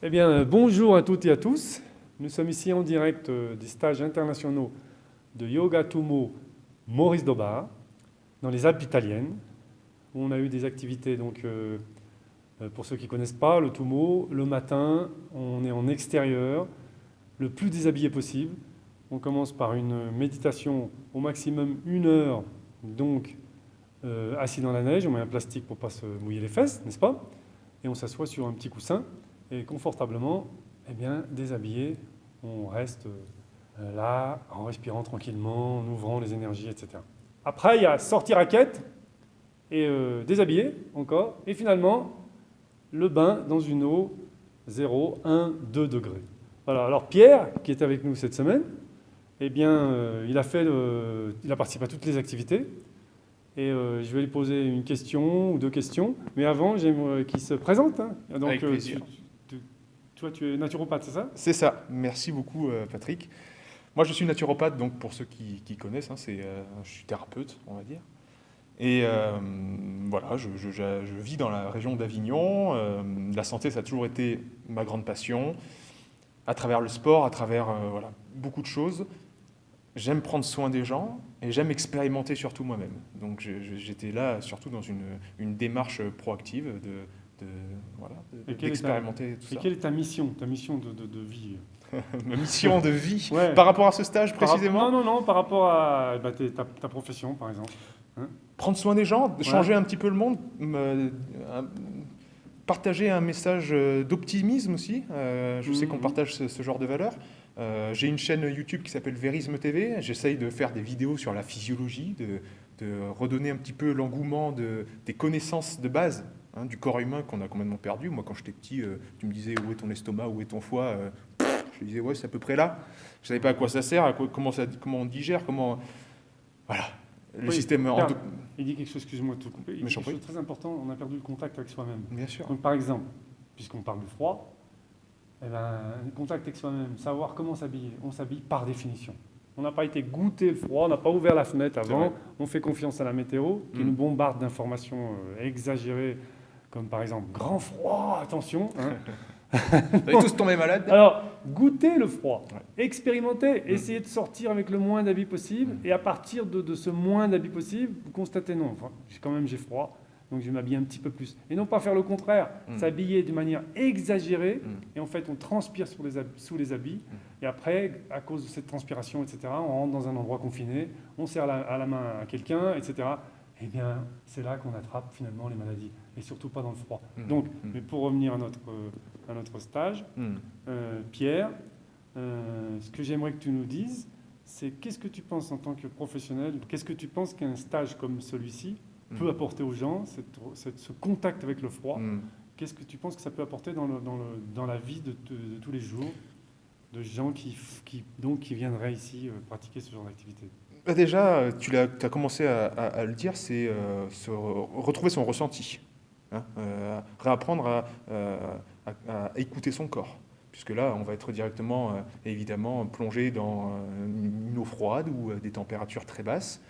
Eh bien, bonjour à toutes et à tous. Nous sommes ici en direct des stages internationaux de Yoga Tumo Maurice Dobar, dans les Alpes italiennes, où on a eu des activités. Donc, pour ceux qui ne connaissent pas, le Tumo, le matin, on est en extérieur, le plus déshabillé possible. On commence par une méditation au maximum 1 heure, donc assis dans la neige. On met un plastique pour ne pas se mouiller les fesses, n'est-ce pas? Et on s'assoit sur un petit coussin et confortablement, eh bien, déshabillé, on reste là, en respirant tranquillement, en ouvrant les énergies, etc. Après, il y a sortie raquette et déshabillé encore, et finalement, le bain dans une eau 0, 1, 2 degrés. Voilà. Alors Pierre, qui est avec nous cette semaine, eh bien, il a participé à toutes les activités. Et je vais lui poser une question ou deux questions. Mais avant, j'aimerais qu'il se présente, hein. Donc, Avec plaisir. toi, tu es naturopathe, c'est ça? C'est ça. Merci beaucoup, Patrick. Moi, je suis naturopathe, donc pour ceux qui connaissent, hein, je suis thérapeute, on va dire. Et voilà, je vis dans la région d'Avignon. La santé, ça a toujours été ma grande passion. À travers le sport, à travers voilà, beaucoup de choses. J'aime prendre soin des gens et j'aime expérimenter surtout moi-même. Donc j'étais là surtout dans une démarche proactive voilà, d'expérimenter tout Et ça. quelle est ta mission de vie? Ma mission de vie Ouais. par rapport à ce stage précisément. Non, par rapport à ta profession, par exemple. Hein. Prendre soin des gens, changer Ouais. un petit peu le monde, partager un message d'optimisme aussi. Je sais qu'on partage ce genre de valeurs. J'ai une chaîne YouTube qui s'appelle Vérisme TV. J'essaye de faire des vidéos sur la physiologie, de redonner un petit peu l'engouement des connaissances de base, hein, du corps humain qu'on a complètement perdu. Moi, quand j'étais petit, tu me disais où est ton estomac, où est ton foie. Je disais ouais, c'est à peu près là. Je savais pas à quoi ça sert, comment on digère, comment voilà. Le Oui, système regarde, il dit quelque chose, excuse-moi de te couper, il Mais dit j'en quelque prie. chose de très important, on a perdu le contact avec soi-même. Bien sûr. Donc par exemple, puisqu'on parle du froid, eh ben, le contact avec soi-même, savoir comment s'habiller, on s'habille par définition. On n'a pas été goûter le froid, on n'a pas ouvert la fenêtre C'est vrai. avant, on fait confiance à la météo, qui nous bombarde d'informations exagérées, comme par exemple grand froid, attention. Hein. Vous allez tous tomber malades. Alors, goûtez le froid, Ouais. expérimentez, essayez de sortir avec le moins d'habits possible, et à partir de ce moins d'habits possible, vous constatez non, enfin, j'ai froid, donc je vais m'habiller un petit peu plus. Et non pas faire le contraire, s'habiller de manière exagérée, et en fait on transpire sous les habits, et après, à cause de cette transpiration, etc., on rentre dans un endroit confiné, on serre à la main à quelqu'un, etc., eh bien, c'est là qu'on attrape finalement les maladies, et surtout pas dans le froid. Donc, mais pour revenir à notre stage, Pierre, ce que j'aimerais que tu nous dises, c'est qu'est-ce que tu penses en tant que professionnel, qu'est-ce que tu penses qu'un stage comme celui-ci peut apporter aux gens, ce contact avec le froid, qu'est-ce que tu penses que ça peut apporter dans la vie de tous les jours de gens qui viendraient ici pratiquer ce genre d'activité? Bah déjà, tu as commencé à le dire, c'est retrouver son ressenti. Hein, réapprendre à écouter son corps. Puisque là, on va être directement, évidemment, plongé dans une eau froide ou des températures très basses.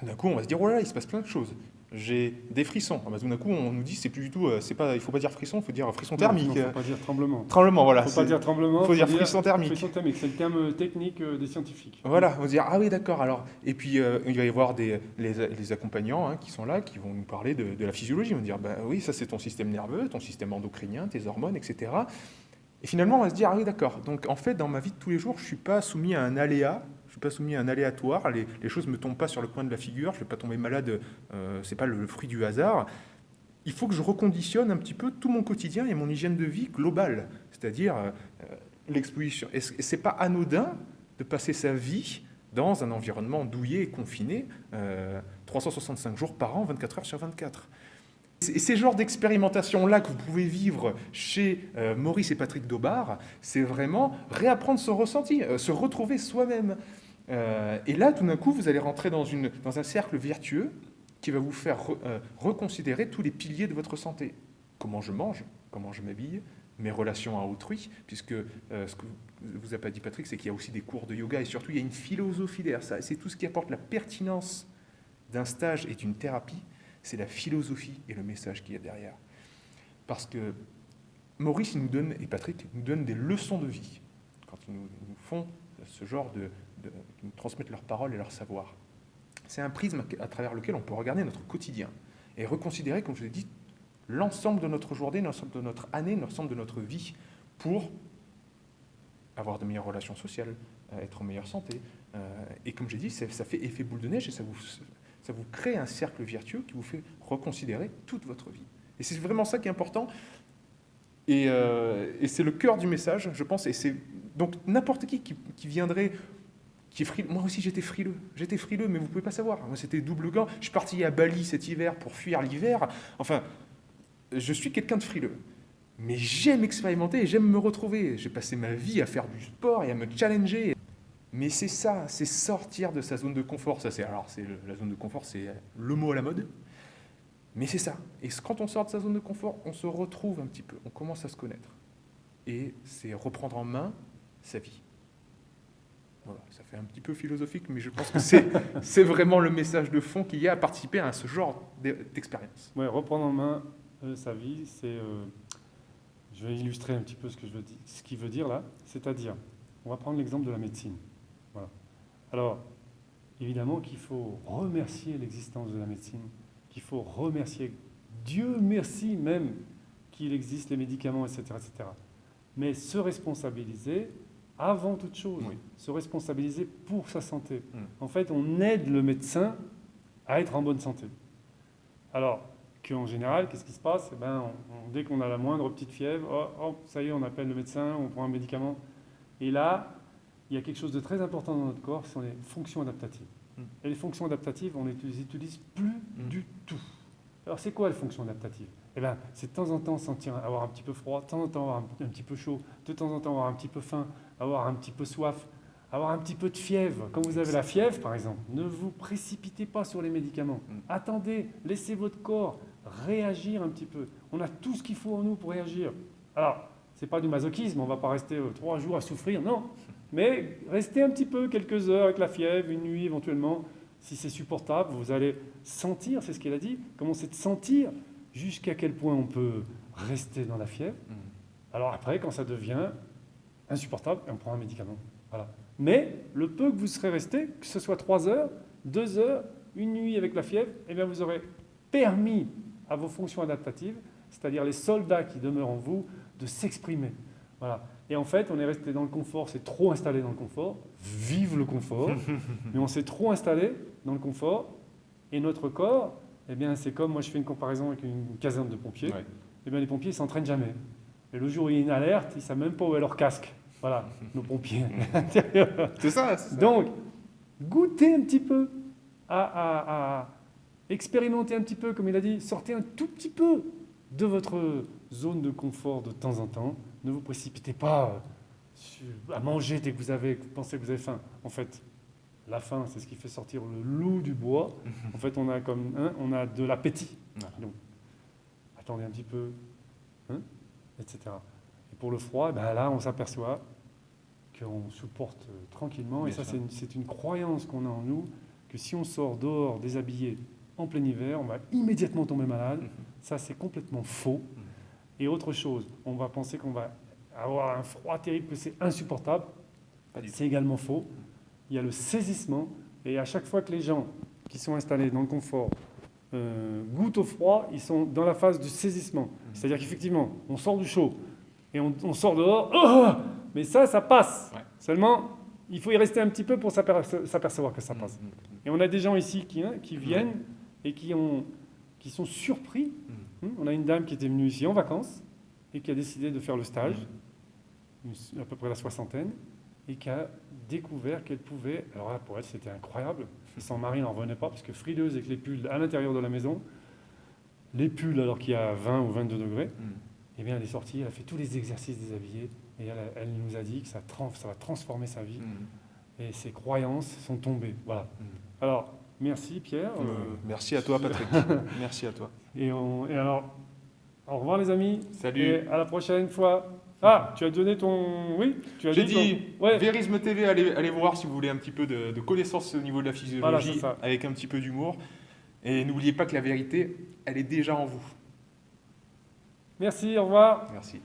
D'un coup, on va se dire, oh là là, il se passe plein de choses. J'ai des frissons. Ah bah, tout d'un coup, on nous dit, c'est plus du tout, il faut pas dire frisson, il faut dire frisson thermique. Non, il ne faut pas dire tremblement. Tremblement, voilà. Il ne faut pas dire tremblement, Il faut dire frisson thermique. Frisson thermique, c'est le terme technique des scientifiques. Voilà, on va se dire, ah oui, d'accord. Alors, et puis, il va y avoir les accompagnants hein, qui sont là, qui vont nous parler de la physiologie. Ils vont dire, bah, oui, ça c'est ton système nerveux, ton système endocrinien, tes hormones, etc. Et finalement, on va se dire, ah oui, d'accord. Donc, en fait, dans ma vie de tous les jours, je ne suis pas soumis à un aléa. Je suis pas soumis à un aléatoire. Les choses ne me tombent pas sur le coin de la figure. Je ne vais pas tomber malade. Ce n'est pas le fruit du hasard. Il faut que je reconditionne un petit peu tout mon quotidien et mon hygiène de vie globale. C'est-à-dire l'exposition. Et ce n'est pas anodin de passer sa vie dans un environnement douillet et confiné 365 jours par an, 24 heures sur 24. Et ces genres d'expérimentation-là que vous pouvez vivre chez Maurice et Patrick Dobar, c'est vraiment réapprendre son ressenti, se retrouver soi-même. Et là, tout d'un coup, vous allez rentrer dans un cercle vertueux qui va vous faire reconsidérer tous les piliers de votre santé. Comment je mange, comment je m'habille, mes relations à autrui, puisque ce que vous a pas dit Patrick, c'est qu'il y a aussi des cours de yoga, et surtout il y a une philosophie derrière ça. C'est tout ce qui apporte la pertinence d'un stage et d'une thérapie, c'est la philosophie et le message qu'il y a derrière. Parce que Maurice et Patrick nous donnent des leçons de vie quand ils nous font ce genre de nous transmettent leurs paroles et leur savoir. C'est un prisme à travers lequel on peut regarder notre quotidien et reconsidérer, comme je l'ai dit, l'ensemble de notre journée, l'ensemble de notre année, l'ensemble de notre vie pour avoir de meilleures relations sociales, être en meilleure santé. Et comme j'ai dit, ça fait effet boule de neige et ça vous crée un cercle vertueux qui vous fait reconsidérer toute votre vie. Et c'est vraiment ça qui est important. Et c'est le cœur du message, je pense. Et c'est donc n'importe qui viendrait, qui est frileux. Moi aussi, j'étais frileux, mais vous ne pouvez pas savoir. Moi, c'était double gant. Je suis parti à Bali cet hiver pour fuir l'hiver. Enfin, je suis quelqu'un de frileux. Mais j'aime expérimenter et j'aime me retrouver. J'ai passé ma vie à faire du sport et à me challenger. Mais c'est ça, c'est sortir de sa zone de confort. La zone de confort, c'est le mot à la mode. Mais c'est ça. Et quand on sort de sa zone de confort, on se retrouve un petit peu. On commence à se connaître. Et c'est reprendre en main sa vie. Voilà, ça fait un petit peu philosophique, mais je pense que c'est vraiment le message de fond qu'il y a à participer à ce genre d'expérience. Ouais, reprendre en main sa vie, c'est... je vais illustrer un petit peu ce qu'il veut dire là. C'est-à-dire, on va prendre l'exemple de la médecine. Voilà. Alors, évidemment qu'il faut remercier l'existence de la médecine, qu'il faut remercier, Dieu merci même qu'il existe les médicaments, etc., etc. Mais se responsabiliser avant toute chose, Oui. se responsabiliser pour sa santé. En fait, on aide le médecin à être en bonne santé. Alors qu'en général, qu'est-ce qui se passe? Dès qu'on a la moindre petite fièvre, ça y est, on appelle le médecin, on prend un médicament. Et là, il y a quelque chose de très important dans notre corps, ce sont les fonctions adaptatives. Et les fonctions adaptatives, on ne les utilise plus du tout. Alors, c'est quoi les fonctions adaptatives? C'est de temps en temps avoir un petit peu froid, de temps en temps avoir un petit peu chaud, de temps en temps avoir un petit peu faim, avoir un petit peu soif, avoir un petit peu de fièvre. Quand vous avez la fièvre, par exemple, ne vous précipitez pas sur les médicaments. Attendez, laissez votre corps réagir un petit peu. On a tout ce qu'il faut en nous pour réagir. Alors, ce n'est pas du masochisme, on ne va pas rester 3 jours à souffrir, non. Mais restez un petit peu, quelques heures avec la fièvre, une nuit éventuellement. Si c'est supportable, vous allez sentir, c'est ce qu'elle a dit, commencer de sentir jusqu'à quel point on peut rester dans la fièvre. Alors après, quand ça devient insupportable, on prend un médicament. Voilà. Mais le peu que vous serez resté, que ce soit 3 heures, 2 heures, une nuit avec la fièvre, vous aurez permis à vos fonctions adaptatives, c'est-à-dire les soldats qui demeurent en vous, de s'exprimer. Voilà. Et en fait, on est resté dans le confort, c'est trop installé dans le confort. Vive le confort. Mais on s'est trop installé dans le confort. Et notre corps, c'est comme, moi je fais une comparaison avec une caserne de pompiers. Ouais. Les pompiers, ils ne s'entraînent jamais. Et le jour où il y a une alerte, ils ne savent même pas où est leur casque. Voilà, nos pompiers à l'intérieur. C'est ça. Donc, goûtez un petit peu à expérimenter un petit peu, comme il a dit, sortez un tout petit peu de votre zone de confort de temps en temps. Ne vous précipitez pas à manger dès que vous pensez que vous avez faim. En fait, la faim, c'est ce qui fait sortir le loup du bois. En fait, on a de l'appétit. Donc, attendez un petit peu, etc. Et pour le froid, là, on s'aperçoit qu'on supporte tranquillement. Bien et ça, c'est une croyance qu'on a en nous, que si on sort dehors déshabillé en plein hiver, on va immédiatement tomber malade. Ça, c'est complètement faux. Et autre chose, on va penser qu'on va avoir un froid terrible, que c'est insupportable. C'est également faux. Il y a le saisissement. Et à chaque fois que les gens qui sont installés dans le confort goûtent au froid, ils sont dans la phase du saisissement. C'est-à-dire qu'effectivement, on sort du chaud et on sort dehors. Mais ça passe. Ouais. Seulement, il faut y rester un petit peu pour s'apercevoir que ça passe. Et on a des gens ici qui viennent et qui sont surpris. On a une dame qui était venue ici en vacances et qui a décidé de faire le stage, à peu près la soixantaine, et qui a découvert qu'elle pouvait... Alors là, pour elle, c'était incroyable. Son mari n'en revenait pas, parce que frileuse avec les pulls à l'intérieur de la maison, les pulls alors qu'il y a 20 ou 22 degrés, elle est sortie, elle a fait tous les exercices déshabillés, et elle nous a dit que ça va transformer sa vie, et ses croyances sont tombées. Voilà. Alors, merci Pierre. Merci à toi Patrick. Merci à toi. Et alors, au revoir les amis. Salut. Et à la prochaine fois. Ah, tu as donné ton... Oui, tu as dit ouais. Vérisme TV, allez voir si vous voulez un petit peu de connaissances au niveau de la physiologie, voilà, avec un petit peu d'humour. Et n'oubliez pas que la vérité, elle est déjà en vous. Merci, au revoir. Merci.